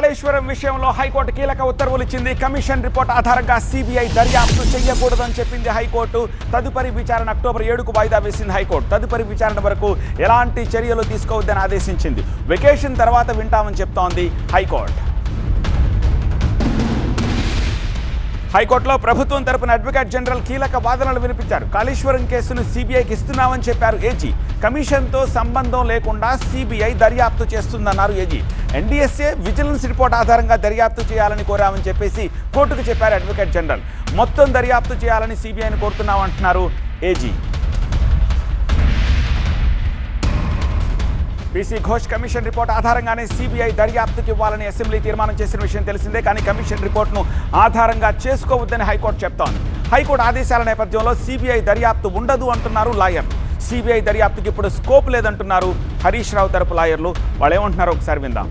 కాళేశ్వరం విషయంలో హైకోర్టు కీలక ఉత్తర్వులు ఇచ్చింది. కమిషన్ రిపోర్ట్ ఆధారంగా సిబిఐ దర్యాప్తు చేయకూడదని చెప్పింది హైకోర్టు. తదుపరి విచారణ అక్టోబర్ 7కు వాయిదా వేసింది హైకోర్టు. తదుపరి విచారణ వరకు ఎలాంటి చర్యలు తీసుకోవద్దని ఆదేశించింది. వెకేషన్ తర్వాత వింటామని చెప్తోంది హైకోర్టు. హైకోర్టులో ప్రభుత్వం తరపున అడ్వకేట్ జనరల్ కీలక వాదనలు వినిపించారు. కాళేశ్వరం కేసును సిబిఐకి ఇస్తున్నామని చెప్పారు ఏజీ. కమిషన్తో సంబంధం లేకుండా సిబిఐ దర్యాప్తు చేస్తుందన్నారు ఏజీ. ఎన్డీఎస్ఏ విజిలెన్స్ రిపోర్ట్ ఆధారంగా దర్యాప్తు చేయాలని కోరామని చెప్పేసి కోర్టుకు చెప్పారు అడ్వకేట్ జనరల్. మొత్తం దర్యాప్తు చేయాలని సిబిఐని కోరుతున్నామంటున్నారు AG. PC Ghosh commission report ఆధారంగానే సిబిఐ దర్యాప్తుకి ఇవ్వాలని అసెంబ్లీ తీర్మానం చేసిన విషయం తెలిసిందే. కానీ కమిషన్ రిపోర్ట్ను ఆధారంగా చేసుకోవద్దని హైకోర్టు చెప్తోంది. హైకోర్టు ఆదేశాల నేపథ్యంలో సిబిఐ దర్యాప్తు ఉండదు అంటున్నారు లాయర్లు. సిబిఐ దర్యాప్తుకి ఇప్పుడు స్కోప్ లేదంటున్నారు హరీష్ రావు తరపు లాయర్లు. వాళ్ళు ఏమంటున్నారో ఒకసారి విందాం.